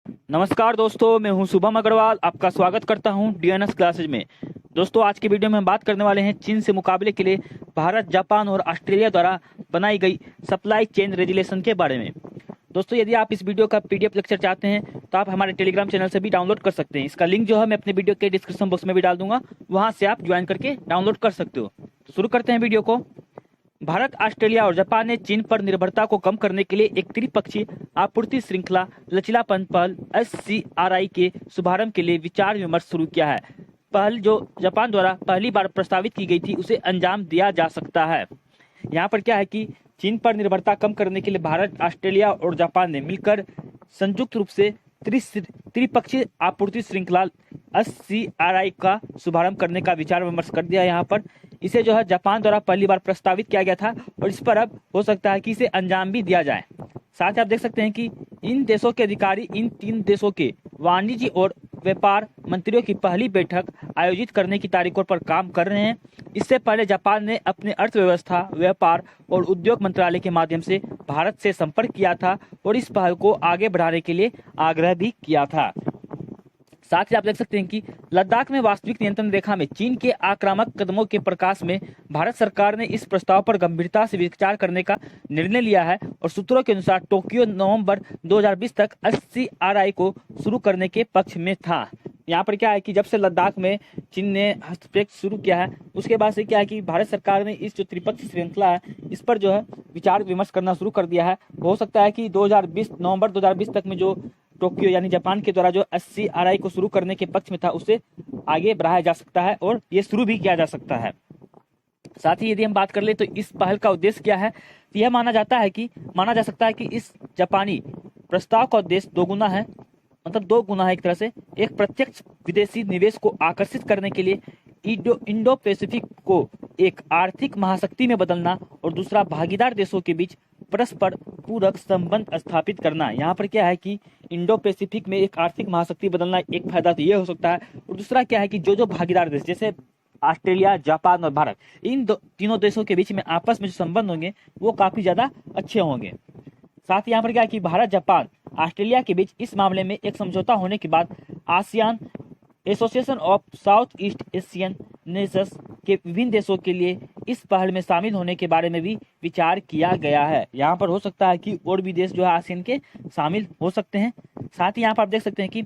नमस्कार दोस्तों, मैं हूं शुभम अग्रवाल। आपका स्वागत करता हूं डीएनएस क्लासेज में। दोस्तों, आज की वीडियो में हम बात करने वाले हैं चीन से मुकाबले के लिए भारत, जापान और ऑस्ट्रेलिया द्वारा बनाई गई सप्लाई चेन रेगुलेशन के बारे में। दोस्तों, यदि आप इस वीडियो का पीडीएफ लेक्चर चाहते हैं तो आप हमारे टेलीग्राम चैनल से भी डाउनलोड कर सकते हैं। इसका लिंक जो है मैं अपने वीडियो के डिस्क्रिप्शन बॉक्स में भी डाल दूंगा, वहां से आप ज्वाइन करके डाउनलोड कर सकते हो। तो शुरू करते हैं वीडियो को। भारत, ऑस्ट्रेलिया और जापान ने चीन पर निर्भरता को कम करने के लिए एक त्रिपक्षीय आपूर्ति श्रृंखला लचीलापन पहल SCRI के शुभारंभ के लिए विचार विमर्श शुरू किया है। पहल जो जापान द्वारा पहली बार प्रस्तावित की गई थी, उसे अंजाम दिया जा सकता है। यहाँ पर क्या है कि चीन पर निर्भरता कम करने के लिए भारत, ऑस्ट्रेलिया और जापान ने मिलकर संयुक्त रूप से त्रिपक्षीय आपूर्ति श्रृंखला SCRI का शुभारंभ करने का विचार विमर्श कर दिया। यहाँ पर इसे जो है जापान द्वारा पहली बार प्रस्तावित किया गया था और इस पर अब हो सकता है कि इसे अंजाम भी दिया जाए। साथ ही आप देख सकते हैं कि इन देशों के अधिकारी इन तीन देशों के वाणिज्य और व्यापार मंत्रियों की पहली बैठक आयोजित करने की तारीखों पर काम कर रहे हैं। इससे पहले जापान ने अपने अर्थव्यवस्था, व्यापार और उद्योग मंत्रालय के माध्यम से भारत से संपर्क किया था और इस पहल को आगे बढ़ाने के लिए आग्रह भी किया था। साथ ही आप देख सकते हैं कि लद्दाख में वास्तविक नियंत्रण रेखा में चीन के आक्रामक कदमों के प्रकाश में भारत सरकार ने इस प्रस्ताव पर गंभीरता से विचार करने का निर्णय लिया है और सूत्रों के अनुसार टोक्यो नवंबर 2020 तक SCRI को शुरू करने के पक्ष में था। यहाँ पर क्या है कि जब से लद्दाख में चीन ने हस्तक्षेप शुरू किया है, उसके बाद से क्या है कि भारत सरकार ने इस जो त्रिपक्षीय श्रृंखला है, इस पर जो है विचार विमर्श करना शुरू कर दिया है। हो सकता है कि नवंबर 2020 तक में जो टोक्यो यानी जापान के द्वारा जो SCRI को शुरू करने के पक्ष में था, उसे आगे बढ़ाया जा सकता है और ये शुरू भी किया जा सकता है। साथ ही यदि हम बात कर ले तो इस पहल का उद्देश्य क्या है, तो यह माना जा सकता है कि इस जापानी प्रस्ताव का उद्देश्य दो गुना है। एक तरह से एक प्रत्यक्ष विदेशी निवेश को आकर्षित करने के लिए इंडो पैसिफिक को एक आर्थिक महाशक्ति में बदलना और दूसरा भागीदार देशों के बीच परस्पर पूरक संबंध स्थापित करना। यहाँ पर क्या है कि इंडो पैसिफिक में एक आर्थिक महाशक्ति बदलना एक फायदा तो ये हो सकता है, और दूसरा क्या है कि जो भागीदार देश जैसे ऑस्ट्रेलिया, जापान और भारत, इन तीनों देशों के बीच में आपस में जो संबंध होंगे वो काफी ज्यादा अच्छे होंगे। साथ ही यहाँ पर क्या है कि भारत, जापान, ऑस्ट्रेलिया के बीच इस मामले में एक समझौता होने के बाद ASEAN, association of south east Asian Nations के विभिन्न देशों के लिए इस पहल में शामिल होने के बारे में भी विचार किया गया है। यहाँ पर हो सकता है कि और भी देश जो है आसियान के शामिल हो सकते हैं। साथ ही यहाँ पर आप देख सकते हैं कि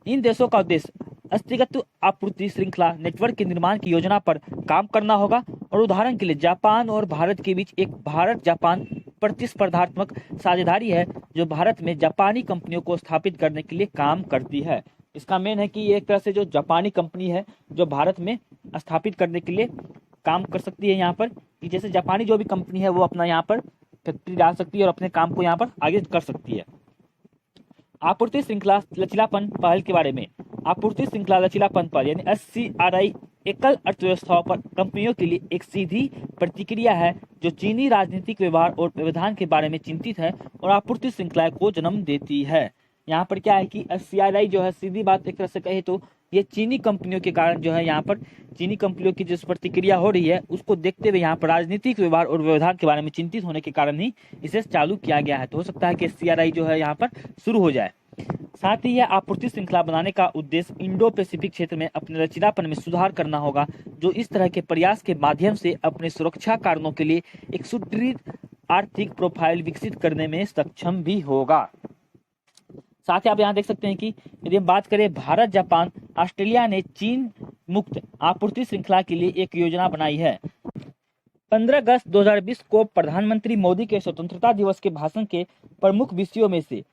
इन देशों का उद्देश्य व्यक्तिगत आपूर्ति श्रृंखला नेटवर्क के निर्माण की योजना पर काम करना होगा। और उदाहरण के लिए जापान और भारत के बीच एक भारत जापान प्रतिस्पर्धात्मक साझेदारी है जो भारत में जापानी कंपनियों को स्थापित करने के लिए काम करती है। इसका मेन है कि ये एक तरह से जो जापानी कंपनी है जो भारत में स्थापित करने के लिए काम कर सकती है। यहाँ पर कि जैसे जापानी जो भी कंपनी है वो अपना यहाँ पर फैक्ट्री डाल सकती है और अपने काम को यहाँ पर आगे कर सकती है। आपूर्ति श्रृंखला लचीलापन पहल के बारे में। आपूर्ति श्रृंखला लचीलापन पहल यानी SCRI एकल अर्थव्यवस्थाओं पर कंपनियों के लिए एक सीधी प्रतिक्रिया है जो चीनी राजनीतिक व्यवहार और व्यवधान के बारे में चिंतित है और आपूर्ति श्रृंखला को जन्म देती है। यहाँ पर क्या है कि SCRI जो है, सीधी बात एक तरह से कहे तो ये चीनी कंपनियों के कारण जो है, यहाँ पर चीनी कंपनियों की जिस प्रतिक्रिया हो रही है उसको देखते हुए यहाँ पर राजनीतिक व्यवहार और व्यवधान के बारे में चिंतित होने के कारण ही इसे चालू किया गया है। तो हो सकता है कि SCRI जो है यहाँ पर शुरू हो जाए। साथ ही यह आपूर्ति श्रृंखला बनाने का उद्देश्य इंडो पैसिफिक क्षेत्र में अपने लचीलापन में सुधार करना होगा, जो इस तरह के प्रयास के माध्यम से अपने सुरक्षा कारणों के लिए एक सुदृढ़ आर्थिक प्रोफाइल विकसित करने में सक्षम भी होगा। साथ ही आप यहाँ देख सकते हैं कि यदि हम बात करें भारत, जापान, ऑस्ट्रेलिया ने चीन मुक्त आपूर्ति श्रृंखला के लिए एक योजना बनाई है। 15 अगस्त 2020 को प्रधानमंत्री मोदी के स्वतंत्रता दिवस के भाषण के प्रमुख विषयों में से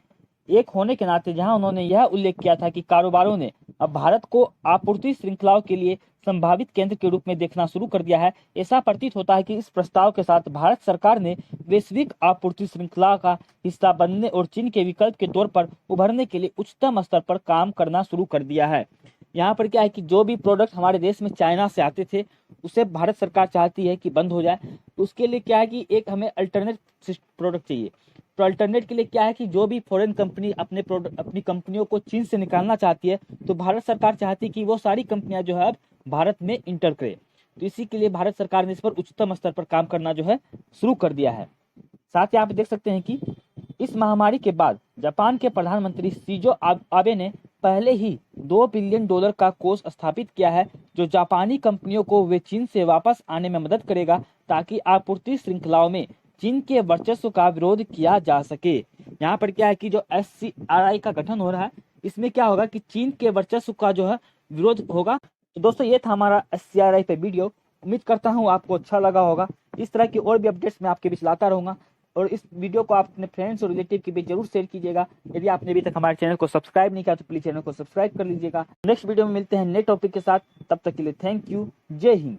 एक होने के नाते जहां उन्होंने यह उल्लेख किया था कि कारोबारों ने अब भारत को आपूर्ति श्रृंखलाओं के लिए संभावित केंद्र के रूप में देखना शुरू कर दिया है। ऐसा प्रतीत होता है कि इस प्रस्ताव के साथ भारत सरकार ने वैश्विक आपूर्ति श्रृंखला का हिस्सा बनने और चीन के विकल्प के तौर पर उभरने के लिए उच्चतम स्तर पर काम करना शुरू कर दिया है। यहाँ पर क्या है कि जो भी प्रोडक्ट हमारे देश में चाइना से आते थे उसे भारत सरकार चाहती है कि बंद हो जाए। तो उसके लिए क्या है कि एक हमें अल्टरनेट प्रोडक्ट चाहिए। तो अल्टरनेट के लिए क्या है कि जो भी फॉरेन कंपनी अपनी कंपनियों को चीन से निकालना चाहती है, तो भारत सरकार चाहती है कि वो सारी कंपनियां जो है अब भारत में इंटर करे। तो इसी के लिए भारत सरकार ने इस पर उच्चतम स्तर पर काम करना जो है शुरू कर दिया है। साथ ही आप देख सकते हैं कि इस महामारी के बाद जापान के प्रधानमंत्री शिंजो आबे ने पहले ही $2 बिलियन का कोष स्थापित किया है, जो जापानी कंपनियों को वे चीन से वापस आने में मदद करेगा, ताकि आपूर्ति श्रृंखलाओं में चीन के वर्चस्व का विरोध किया जा सके। यहाँ पर क्या है कि जो SCRI का गठन हो रहा है, इसमें क्या होगा कि चीन के वर्चस्व का जो है विरोध होगा। तो दोस्तों ये था हमारा SCRI पे वीडियो। उम्मीद करता हूँ आपको अच्छा लगा होगा। इस तरह की और भी अपडेट्स मैं आपके बीच लाता रहूँगा, और इस वीडियो को आप अपने फ्रेंड्स और रिलेटिव के बीच जरूर शेयर कीजिएगा। यदि आपने अभी तक हमारे चैनल को सब्सक्राइब नहीं किया तो प्लीज चैनल को सब्सक्राइब कर लीजिएगा। नेक्स्ट वीडियो में मिलते हैं नए टॉपिक के साथ, तब तक के लिए थैंक यू। जय हिंद।